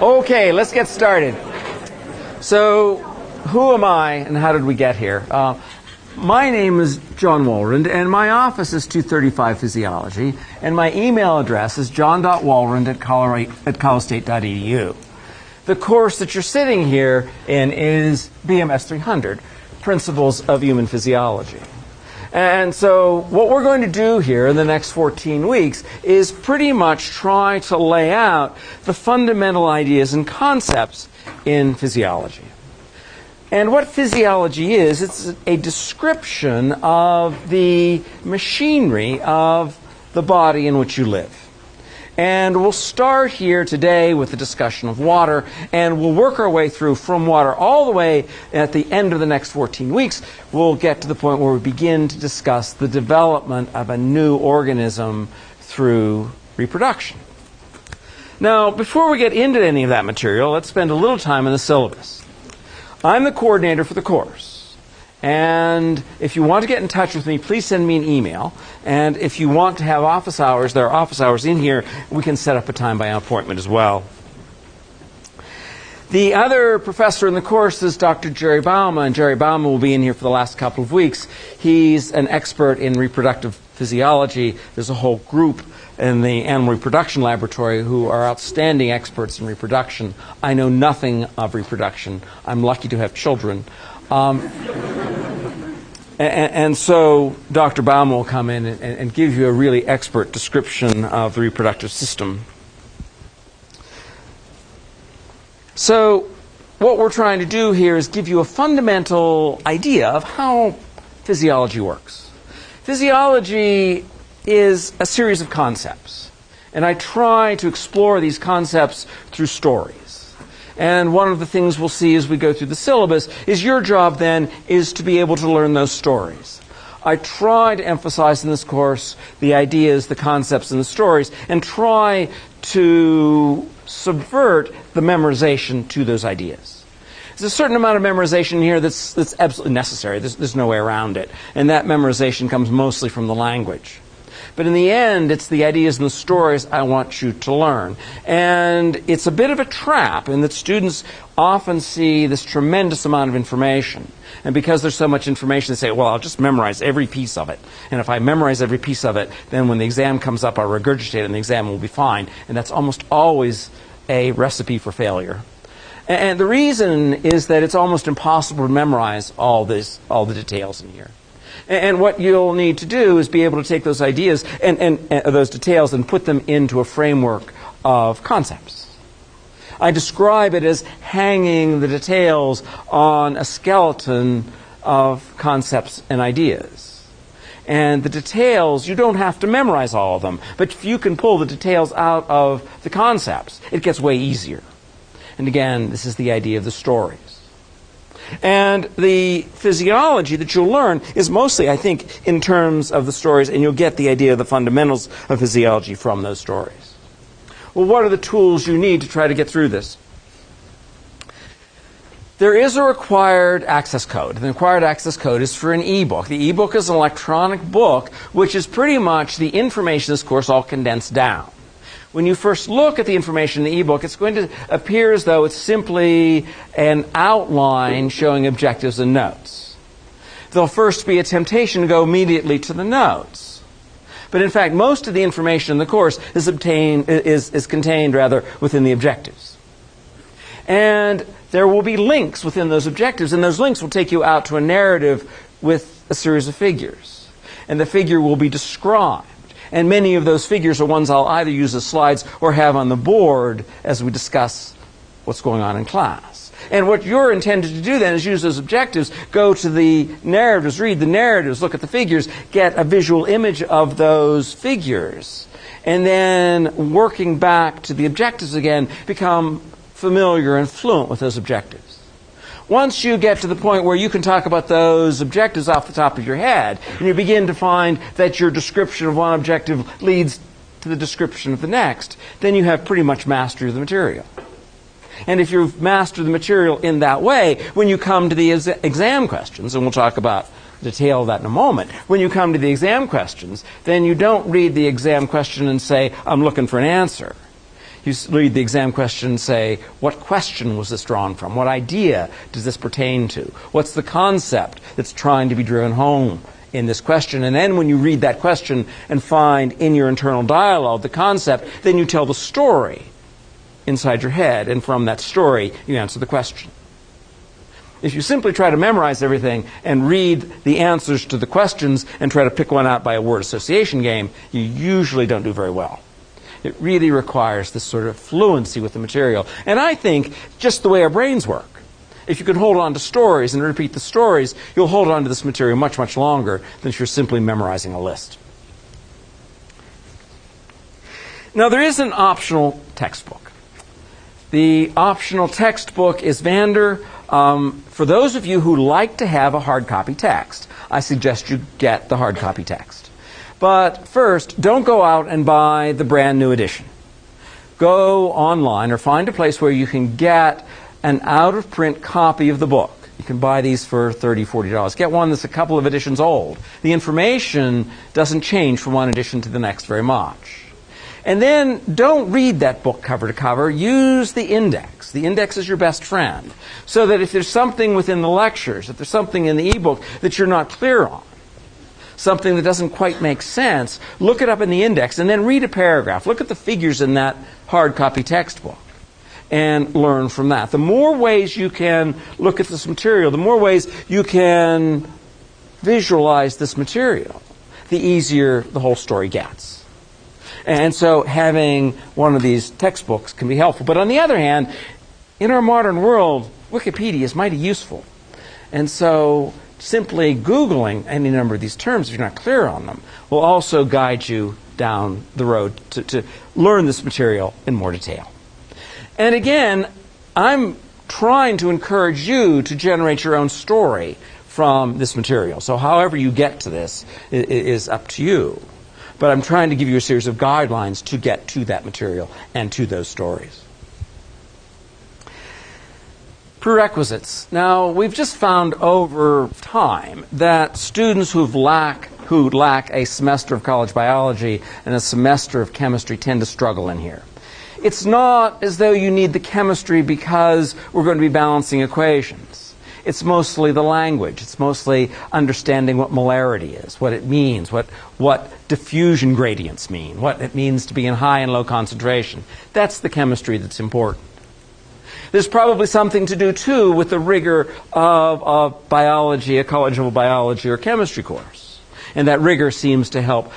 Okay, let's get started. So, who am I and how did we get here? My name is John Walrond, and my office is 235 Physiology, and my email address is john.walrond@colostate.edu. The course that you're sitting here in is BMS 300, Principles of Human Physiology. And so what we're going to do here in the next 14 weeks is pretty much try to lay out the fundamental ideas and concepts in physiology. And what physiology is, it's a description of the machinery of the body in which you live. And we'll start here today with the discussion of water, and we'll work our way through from water all the way at the end of the next 14 weeks. We'll get to the point where we begin to discuss the development of a new organism through reproduction. Now, before we get into any of that material, let's spend a little time in the syllabus. I'm the coordinator for the course. And if you want to get in touch with me, please send me an email. And if you want to have office hours, there are office hours in here. We can set up a time by appointment as well. The other professor in the course is Dr. Jerry Bauma, and Jerry Bauma will be in here for the last couple of weeks. He's an expert in reproductive physiology. There's a whole group in the Animal Reproduction Laboratory who are outstanding experts in reproduction. I know nothing of reproduction. I'm lucky to have children. And so Dr. Baum will come in and give you a really expert description of the reproductive system. So what we're trying to do here is give you a fundamental idea of how physiology works. Physiology is a series of concepts, and I try to explore these concepts through stories. And one of the things we'll see as we go through the syllabus is your job then is to be able to learn those stories. I try to emphasize in this course the ideas, the concepts, and the stories, and try to subvert the memorization to those ideas. There's a certain amount of memorization here that's absolutely necessary. There's no way around it. And that memorization comes mostly from the language. But in the end, it's the ideas and the stories I want you to learn. And it's a bit of a trap in that students often see this tremendous amount of information. And because there's so much information, they say, well, I'll just memorize every piece of it. And if I memorize every piece of it, then when the exam comes up, I'll regurgitate it and the exam will be fine. And that's almost always a recipe for failure. And the reason is that it's almost impossible to memorize all the details in here. And what you'll need to do is be able to take those ideas and those details and put them into a framework of concepts. I describe it as hanging the details on a skeleton of concepts and ideas. And the details, you don't have to memorize all of them, but if you can pull the details out of the concepts, it gets way easier. And again, this is the idea of the stories. And the physiology that you'll learn is mostly, I think, in terms of the stories, and you'll get the idea of the fundamentals of physiology from those stories. Well, what are the tools you need to try to get through this? There is a required access code. The required access code is for an e-book. The e-book is an electronic book, which is pretty much the information in this course all condensed down. When you first look at the information in the e-book, it's going to appear as though it's simply an outline showing objectives and notes. There'll first be a temptation to go immediately to the notes. But in fact, most of the information in the course is contained within the objectives. And there will be links within those objectives, and those links will take you out to a narrative with a series of figures. And the figure will be described. And many of those figures are ones I'll either use as slides or have on the board as we discuss what's going on in class. And what you're intended to do then is use those objectives, go to the narratives, read the narratives, look at the figures, get a visual image of those figures, and then working back to the objectives again, become familiar and fluent with those objectives. Once you get to the point where you can talk about those objectives off the top of your head, and you begin to find that your description of one objective leads to the description of the next, then you have pretty much mastery of the material. And if you've mastered the material in that way, when you come to the exam questions, and we'll talk about detail of that in a moment, when you come to the exam questions, then you don't read the exam question and say, I'm looking for an answer. You read the exam question and say, what question was this drawn from? What idea does this pertain to? What's the concept that's trying to be driven home in this question? And then when you read that question and find in your internal dialogue the concept, then you tell the story inside your head, and from that story you answer the question. If you simply try to memorize everything and read the answers to the questions and try to pick one out by a word association game, you usually don't do very well. It really requires this sort of fluency with the material. And I think just the way our brains work. If you can hold on to stories and repeat the stories, you'll hold on to this material much, much longer than if you're simply memorizing a list. Now, there is an optional textbook. The optional textbook is Vander. For those of you who like to have a hard copy text, I suggest you get the hard copy text. But first, don't go out and buy the brand new edition. Go online or find a place where you can get an out-of-print copy of the book. You can buy these for $30, $40. Get one that's a couple of editions old. The information doesn't change from one edition to the next very much. And then don't read that book cover to cover. Use the index. The index is your best friend. So that if there's something within the lectures, if there's something in the ebook that you're not clear on, something that doesn't quite make sense, look it up in the index and then read a paragraph. Look at the figures in that hard copy textbook and learn from that. The more ways you can look at this material, the more ways you can visualize this material, the easier the whole story gets. And so having one of these textbooks can be helpful. But on the other hand, in our modern world, Wikipedia is mighty useful. And so simply Googling any number of these terms, if you're not clear on them, will also guide you down the road to learn this material in more detail. And again, I'm trying to encourage you to generate your own story from this material. So however you get to this is up to you. But I'm trying to give you a series of guidelines to get to that material and to those stories. Prerequisites. Now, we've just found over time that students who lack a semester of college biology and a semester of chemistry tend to struggle in here. It's not as though you need the chemistry because we're going to be balancing equations. It's mostly the language. It's mostly understanding what molarity is, what it means, what diffusion gradients mean, what it means to be in high and low concentration. That's the chemistry that's important. There's probably something to do, too, with the rigor of biology, a college-level biology or chemistry course. And that rigor seems to help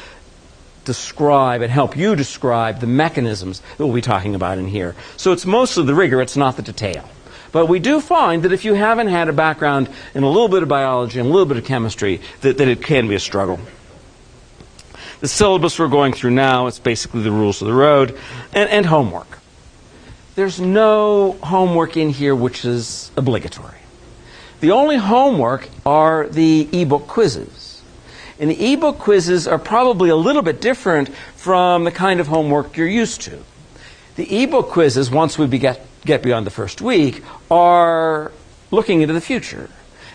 describe and help you describe the mechanisms that we'll be talking about in here. So it's mostly the rigor, it's not the detail. But we do find that if you haven't had a background in a little bit of biology and a little bit of chemistry, that it can be a struggle. The syllabus we're going through now, it's basically the rules of the road, and homework. There's no homework in here which is obligatory. The only homework are the ebook quizzes. And the ebook quizzes are probably a little bit different from the kind of homework you're used to. The ebook quizzes, once we get beyond the first week, are looking into the future.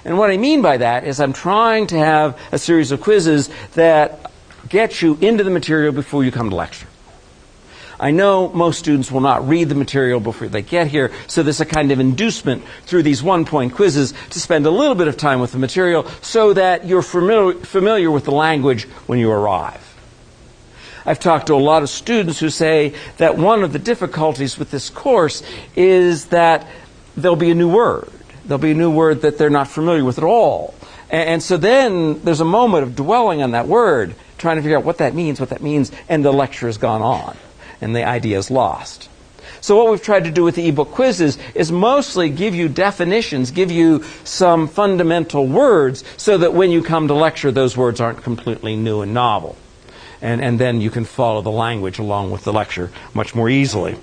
And what I mean by that is I'm trying to have a series of quizzes that get you into the material before you come to lecture. I know most students will not read the material before they get here, so there's a kind of inducement through these one-point quizzes to spend a little bit of time with the material so that you're familiar with the language when you arrive. I've talked to a lot of students who say that one of the difficulties with this course is that there'll be a new word. There'll be a new word that they're not familiar with at all. And so then there's a moment of dwelling on that word, trying to figure out what that means, and the lecture has gone on, and the idea is lost. So what we've tried to do with the ebook quizzes is mostly give you definitions, give you some fundamental words, so that when you come to lecture, those words aren't completely new and novel. And then you can follow the language along with the lecture much more easily.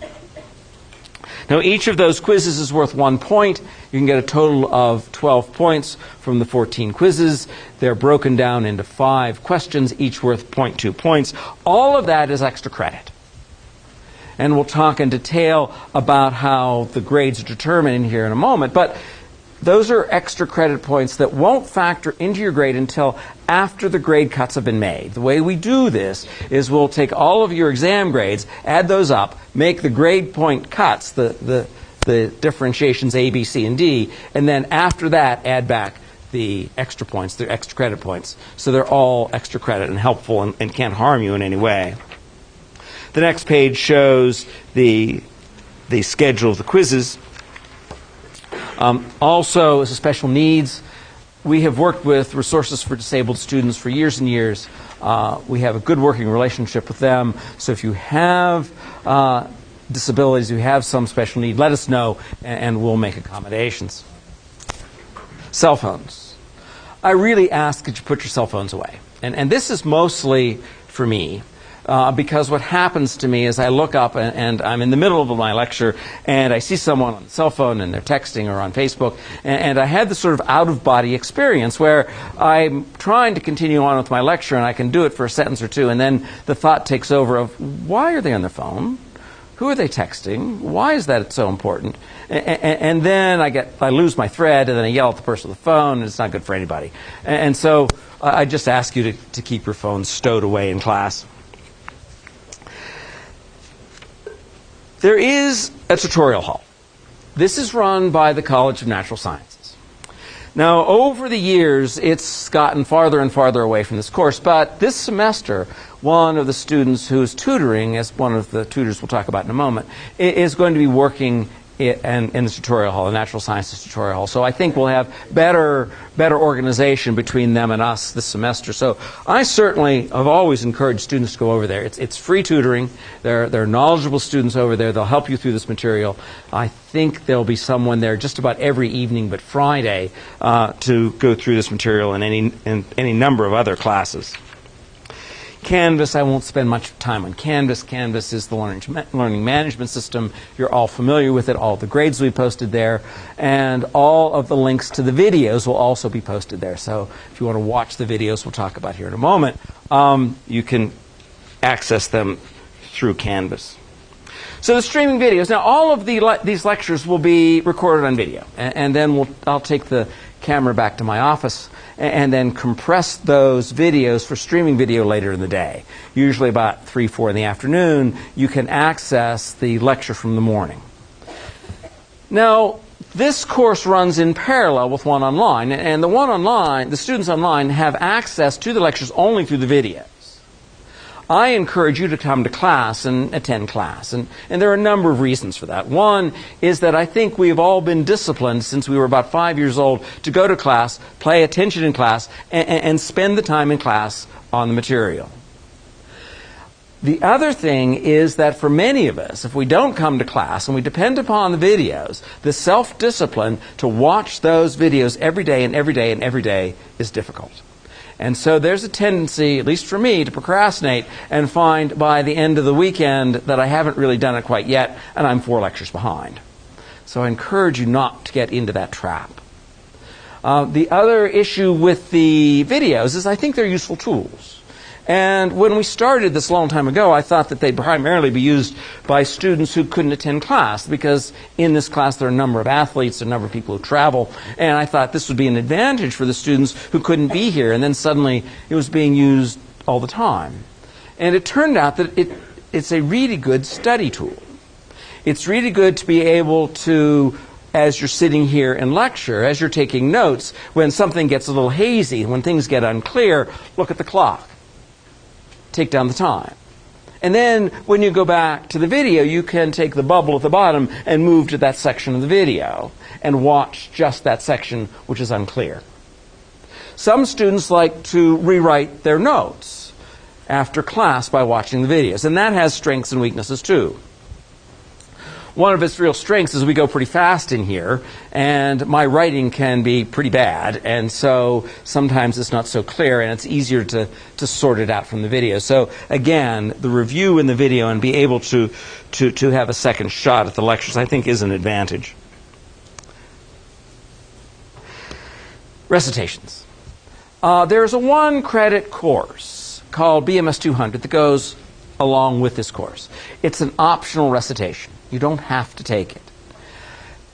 Now, each of those quizzes is worth 1 point. You can get a total of 12 points from the 14 quizzes. They're broken down into 5 questions, each worth 0.2 points. All of that is extra credit. And we'll talk in detail about how the grades are determined in here in a moment. But those are extra credit points that won't factor into your grade until after the grade cuts have been made. The way we do this is we'll take all of your exam grades, add those up, make the grade point cuts, the differentiations A, B, C, and D, and then after that add back the extra points, the extra credit points. So they're all extra credit and helpful and can't harm you in any way. The next page shows the schedule of the quizzes. Also, as a special needs, we have worked with Resources for Disabled Students for years and years. We have a good working relationship with them. So if you have disabilities, you have some special need, let us know and we'll make accommodations. Cell phones. I really ask that you put your cell phones away. And this is mostly for me. Because what happens to me is I look up and I'm in the middle of my lecture and I see someone on the cell phone and they're texting or on Facebook, and I had this sort of out-of-body experience where I'm trying to continue on with my lecture and I can do it for a sentence or two, and then the thought takes over of, why are they on their phone? Who are they texting? Why is that so important? And then I lose my thread, and then I yell at the person on the phone, and it's not good for anybody. And so I just ask you to keep your phone stowed away in class. There is a tutorial hall. This is run by the College of Natural Sciences. Now, over the years, it's gotten farther and farther away from this course, but this semester, one of the students who is tutoring, as one of the tutors we'll talk about in a moment, is going to be working in the tutorial hall, the Natural Sciences tutorial hall. So I think we'll have better organization between them and us this semester. So I certainly have always encouraged students to go over there. It's free tutoring. There are knowledgeable students over there. They'll help you through this material. I think there'll be someone there just about every evening but Friday to go through this material and any number of other classes. Canvas, I won't spend much time on Canvas. Canvas is the learning management system. You're all familiar with it. All the grades we posted there. And all of the links to the videos will also be posted there. So if you want to watch the videos we'll talk about here in a moment, you can access them through Canvas. So the streaming videos. Now all of these lectures will be recorded on video. And then I'll take the camera back to my office and then compress those videos for streaming video later in the day. Usually about 3, 4 in the afternoon, you can access the lecture from the morning. Now, this course runs in parallel with one online, and the students online have access to the lectures only through the videos. I encourage you to come to class and attend class, and there are a number of reasons for that. One is that I think we've all been disciplined since we were about 5 years old to go to class, pay attention in class, and spend the time in class on the material. The other thing is that for many of us, if we don't come to class and we depend upon the videos, the self-discipline to watch those videos every day and every day and every day is difficult. And so there's a tendency, at least for me, to procrastinate and find by the end of the weekend that I haven't really done it quite yet, and I'm 4 lectures behind. So I encourage you not to get into that trap. The other issue with the videos is I think they're useful tools. And when we started this a long time ago, I thought that they'd primarily be used by students who couldn't attend class, because in this class there are a number of athletes, a number of people who travel, and I thought this would be an advantage for the students who couldn't be here, and then suddenly it was being used all the time. And it turned out that it's a really good study tool. It's really good to be able to, as you're sitting here in lecture, as you're taking notes, when something gets a little hazy, when things get unclear, look at the clock. Take down the time. And then when you go back to the video, you can take the bubble at the bottom and move to that section of the video and watch just that section which is unclear. Some students like to rewrite their notes after class by watching the videos, and that has strengths and weaknesses too. One of its real strengths is we go pretty fast in here, and my writing can be pretty bad, and so sometimes it's not so clear, and it's easier to sort it out from the video. So again, the review in the video and be able to have a second shot at the lectures, I think, is an advantage. Recitations. There's a 1-credit course called BMS 200 that goes along with this course. It's an optional recitation. You don't have to take it.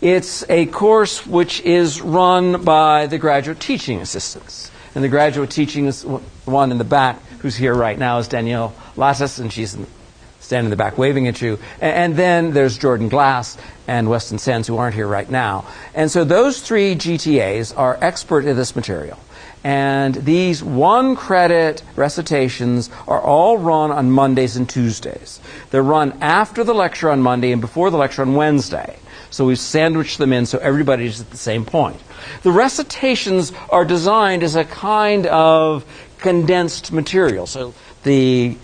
It's a course which is run by the graduate teaching assistants. And the graduate teaching is one in the back who's here right now is Danielle Lattis, and she's standing in the back waving at you. And then there's Jordan Glass and Weston Sands, who aren't here right now. And so those three GTAs are expert in this material. And these 1-credit recitations are all run on Mondays and Tuesdays. They're run after the lecture on Monday and before the lecture on Wednesday. So we've sandwiched them in so everybody's at the same point. The recitations are designed as a kind of condensed material. So the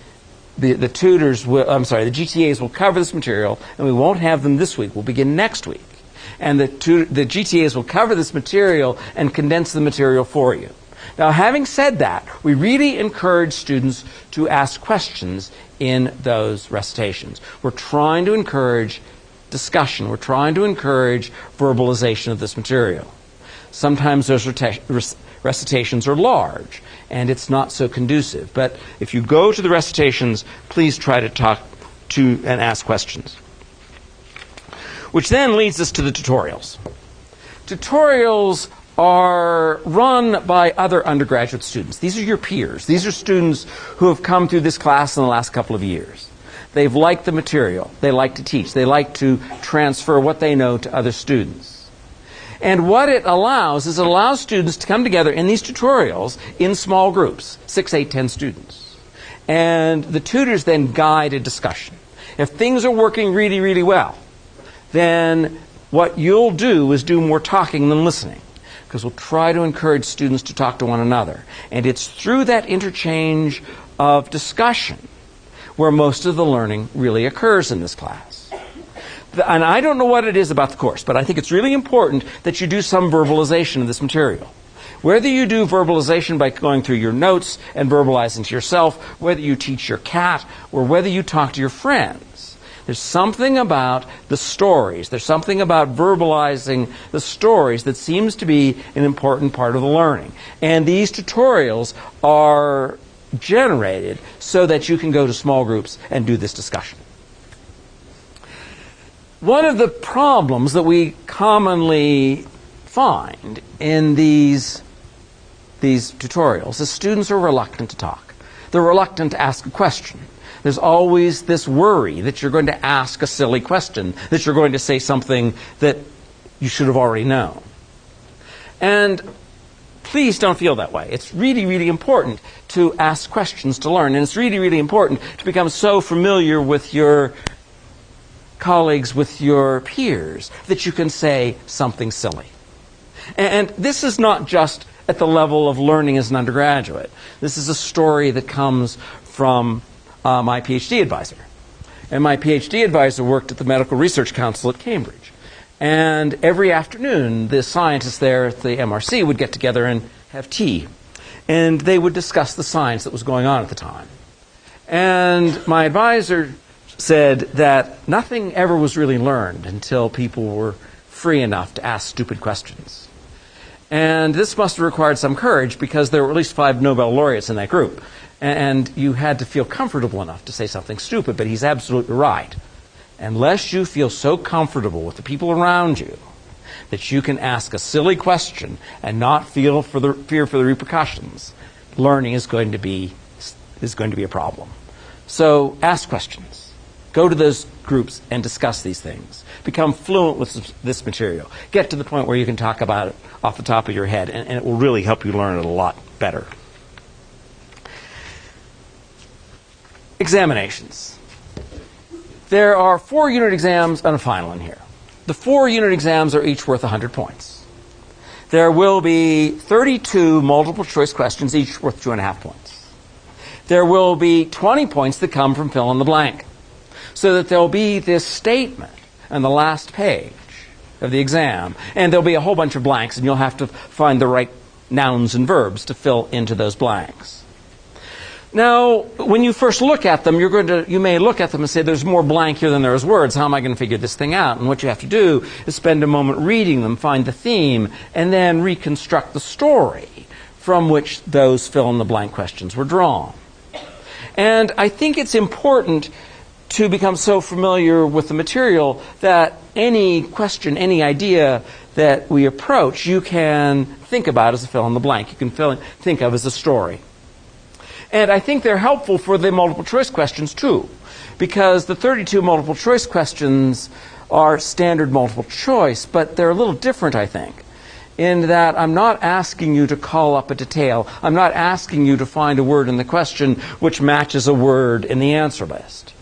tutors will, the GTAs will cover this material, and we won't have them this week. We'll begin next week. And the GTAs will cover this material and condense the material for you. Now, having said that, we really encourage students to ask questions in those recitations. We're trying to encourage discussion. We're trying to encourage verbalization of this material. Sometimes those recitations are large, and it's not so conducive. But if you go to the recitations, please try to talk to and ask questions. Which then leads us to the tutorials. Tutorials are run by other undergraduate students. These are your peers. These are students who have come through this class in the last couple of years. They've liked the material. They like to teach. They like to transfer what they know to other students. And what it allows is it allows students to come together in these tutorials in small groups, 6, 8, 10 students. And the tutors then guide a discussion. If things are working really, really well, then what you'll do is do more talking than listening, because we'll try to encourage students to talk to one another. And it's through that interchange of discussion where most of the learning really occurs in this class. And I don't know what it is about the course, but I think it's really important that you do some verbalization of this material. Whether you do verbalization by going through your notes and verbalizing to yourself, whether you teach your cat, or whether you talk to your friends, there's something about the stories, there's something about verbalizing the stories that seems to be an important part of the learning. And these tutorials are generated so that you can go to small groups and do this discussion. One of the problems that we commonly find in these tutorials is students are reluctant to talk. They're reluctant to ask a question. There's always this worry that you're going to ask a silly question, that you're going to say something that you should have already known. And please don't feel that way. It's really, really important to ask questions to learn. And it's really, really important to become so familiar with your colleagues, with your peers, that you can say something silly. And this is not just at the level of learning as an undergraduate. This is a story that comes from my PhD advisor. And my PhD advisor worked at the Medical Research Council at Cambridge. And every afternoon, the scientists there at the MRC would get together and have tea. And they would discuss the science that was going on at the time. And my advisor said that nothing ever was really learned until people were free enough to ask stupid questions. And this must have required some courage, because there were at least 5 Nobel laureates in that group. And you had to feel comfortable enough to say something stupid, but he's absolutely right. Unless you feel so comfortable with the people around you that you can ask a silly question and not feel fear for the repercussions, learning is going to be a problem. So ask questions. Go to those groups and discuss these things. Become fluent with this material. Get to the point where you can talk about it off the top of your head, and it will really help you learn it a lot better. Examinations. There are 4 unit exams and a final in here. The 4 unit exams are each worth 100 points. There will be 32 multiple choice questions, each worth 2.5 points. There will be 20 points that come from fill in the blank. So that there'll be this statement on the last page of the exam, and there'll be a whole bunch of blanks, and you'll have to find the right nouns and verbs to fill into those blanks. Now, when you first look at them, you may look at them and say, there's more blank here than there is words. How am I going to figure this thing out? And what you have to do is spend a moment reading them, find the theme, and then reconstruct the story from which those fill-in-the-blank questions were drawn. And I think it's important to become so familiar with the material that any question, any idea that we approach, you can think about as a fill in the blank. You can think of as a story. And I think they're helpful for the multiple choice questions too, because the 32 multiple choice questions are standard multiple choice, but they're a little different, I think, in that I'm not asking you to call up a detail. I'm not asking you to find a word in the question which matches a word in the answer list.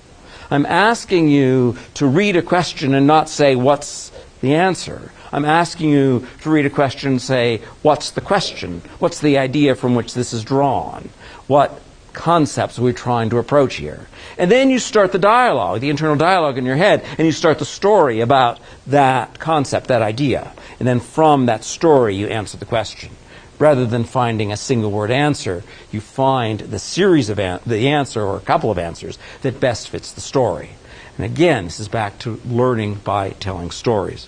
I'm asking you to read a question and not say, what's the answer? I'm asking you to read a question and say, what's the question? What's the idea from which this is drawn? What concepts are we trying to approach here? And then you start the dialogue, the internal dialogue in your head, and you start the story about that concept, that idea. And then from that story, you answer the question. Rather than finding a single word answer, you find the series of the answer or a couple of answers that best fits the story. And again, this is back to learning by telling stories.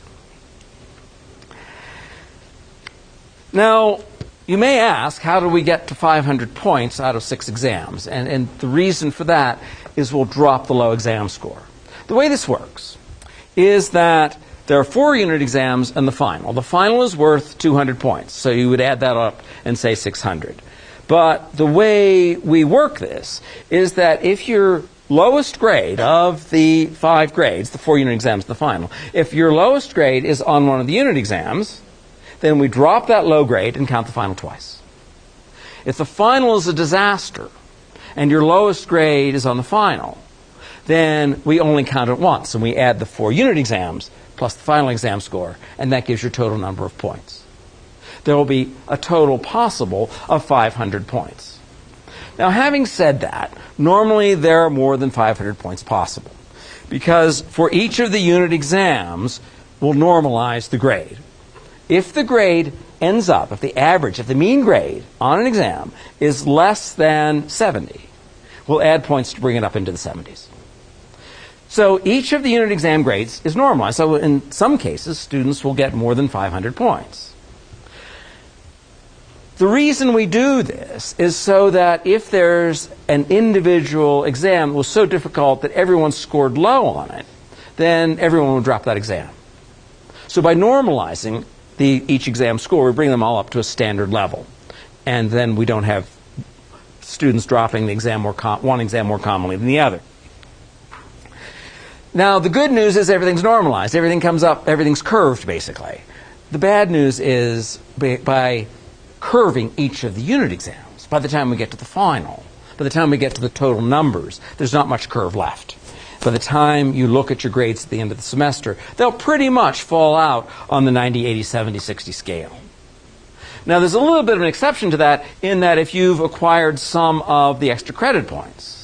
Now, you may ask, how do we get to 500 points out of 6 exams? And the reason for that is we'll drop the low exam score. The way this works is that there are 4 unit exams and the final. The final is worth 200 points, so you would add that up and say 600. But the way we work this is that if your lowest grade of the 5 grades, the 4 unit exams, the final, if your lowest grade is on one of the unit exams, then we drop that low grade and count the final twice. If the final is a disaster and your lowest grade is on the final, then we only count it once and we add the 4 unit exams plus the final exam score, and that gives your total number of points. There will be a total possible of 500 points. Now, having said that, normally there are more than 500 points possible, because for each of the unit exams, we'll normalize the grade. If the grade ends up, if the average, if the mean grade on an exam is less than 70, we'll add points to bring it up into the 70s. So each of the unit exam grades is normalized. So in some cases, students will get more than 500 points. The reason we do this is so that if there's an individual exam that was so difficult that everyone scored low on it, then everyone will drop that exam. So by normalizing each exam score, we bring them all up to a standard level. And then we don't have students dropping the exam one exam more commonly than the other. Now, the good news is everything's normalized. Everything comes up, everything's curved, basically. The bad news is by curving each of the unit exams, by the time we get to the final, by the time we get to the total numbers, there's not much curve left. By the time you look at your grades at the end of the semester, they'll pretty much fall out on the 90, 80, 70, 60 scale. Now, there's a little bit of an exception to that in that if you've acquired some of the extra credit points,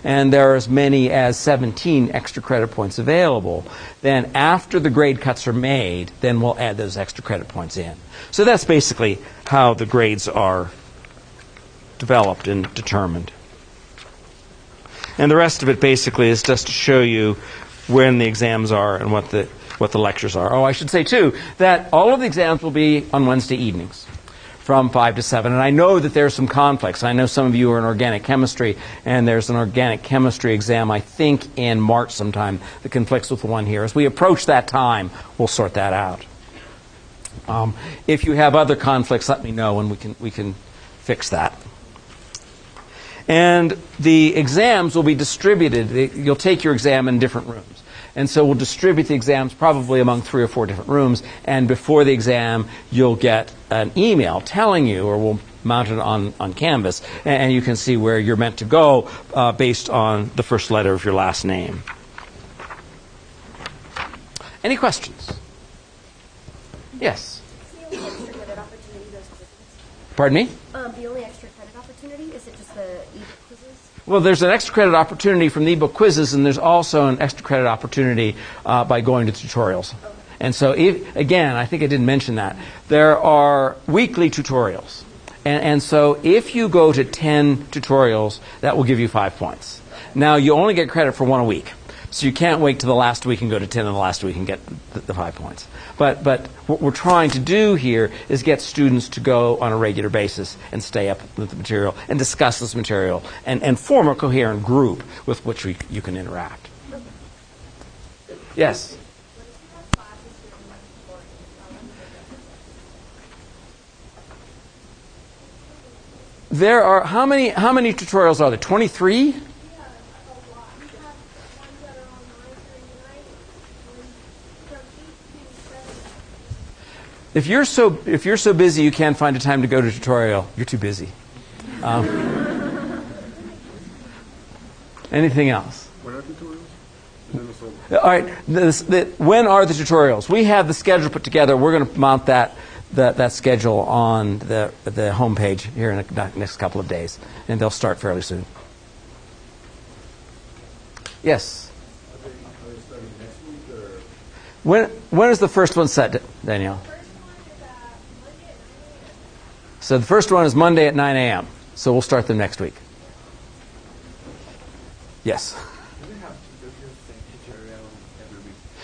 and there are as many as 17 extra credit points available, then after the grade cuts are made, then we'll add those extra credit points in. So that's basically how the grades are developed and determined. And the rest of it basically is just to show you when the exams are and what the lectures are. Oh, I should say, too, that all of the exams will be on Wednesday evenings from 5 to 7. And I know that there's some conflicts. I know some of you are in organic chemistry, and there's an organic chemistry exam, I think, in March sometime that conflicts with the one here. As we approach that time, we'll sort that out. If you have other conflicts, let me know, and we can fix that. And the exams will be distributed. You'll take your exam in different rooms. And so we'll distribute the exams probably among 3 or 4 different rooms. And before the exam, you'll get an email telling you, or we'll mount it on Canvas, and you can see where you're meant to go based on the first letter of your last name. Any questions? Yes? The only extra credit opportunity those quizzes? Pardon me? The only extra credit opportunity? Is it just the e-book quizzes? Well, there's an extra credit opportunity from the ebook quizzes, and there's also an extra credit opportunity by going to tutorials. Okay. And so, again, I think I didn't mention that. There are weekly tutorials. And so if you go to 10 tutorials, that will give you 5 points. Now, you only get credit for 1 a week. So you can't wait till the last week and go to 10 in the last week and get the 5 points. But what we're trying to do here is get students to go on a regular basis and stay up with the material and discuss this material and form a coherent group with which you can interact. Yes. There are how many tutorials are there? 23? If you're so busy you can't find a time to go to tutorial, you're too busy. Anything else? What are tutorials? All right. When are the tutorials? We have the schedule put together. We're going to mount that schedule on the homepage here in the next couple of days, and they'll start fairly soon. Yes. Are they starting next week or? When is the first one set, Danielle? So the first one is Monday at 9 a.m. So we'll start them next week. Yes.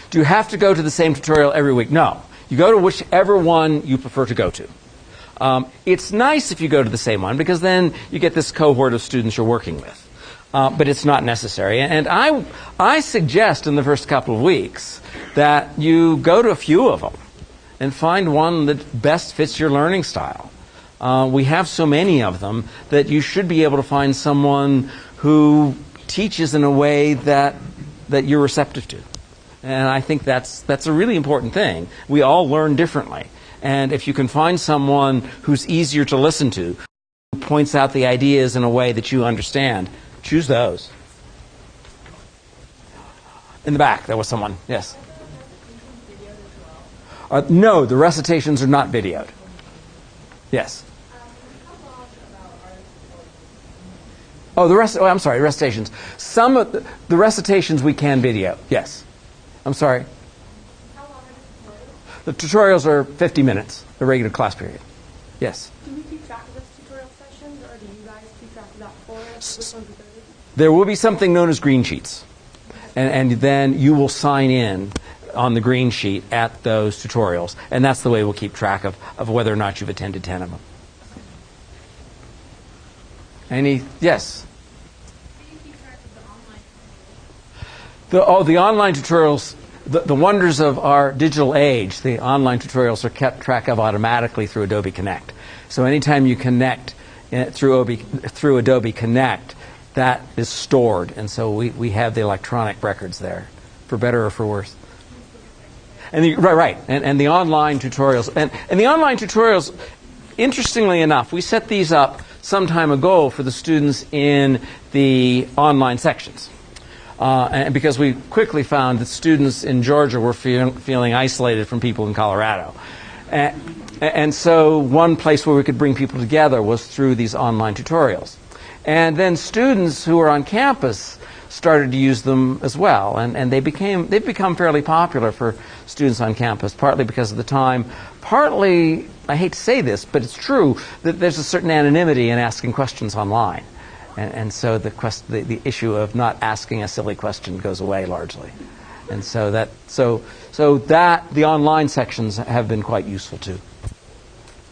Do you have to go to the same tutorial every week? No. You go to whichever one you prefer to go to. It's nice if you go to the same one because then you get this cohort of students you're working with. But it's not necessary. And I suggest in the first couple of weeks that you go to a few of them and find one that best fits your learning style. We have so many of them that you should be able to find someone who teaches in a way that you're receptive to. And I think that's a really important thing. We all learn differently. And if you can find someone who's easier to listen to, who points out the ideas in a way that you understand, choose those. In the back, there was someone. Yes? No, the recitations are not videoed. Yes? I'm sorry, recitations. Some of the recitations we can video. Yes. I'm sorry. How long are The tutorials are 50 minutes, the regular class period. Yes. Do we keep track of those tutorial sessions, or do you guys keep track of that for us? Which ones are those? There will be something known as green sheets. And then you will sign in on the green sheet at those tutorials. And that's the way we'll keep track of whether or not you've attended 10 of them. Yes? The online tutorials, the wonders of our digital age, the online tutorials are kept track of automatically through Adobe Connect. So anytime you connect through Adobe Connect, that is stored. And so we have the electronic records there, for better or for worse. And And the online tutorials. And the online tutorials, interestingly enough, we set these up some time ago for the students in the online sections. And because we quickly found that students in Georgia were feeling isolated from people in Colorado. And so one place where we could bring people together was through these online tutorials. And then students who were on campus started to use them as well. And they've become fairly popular for students on campus, partly because of the time, partly, I hate to say this, but it's true, that there's a certain anonymity in asking questions online. And so the issue of not asking a silly question goes away largely. And so the online sections have been quite useful too.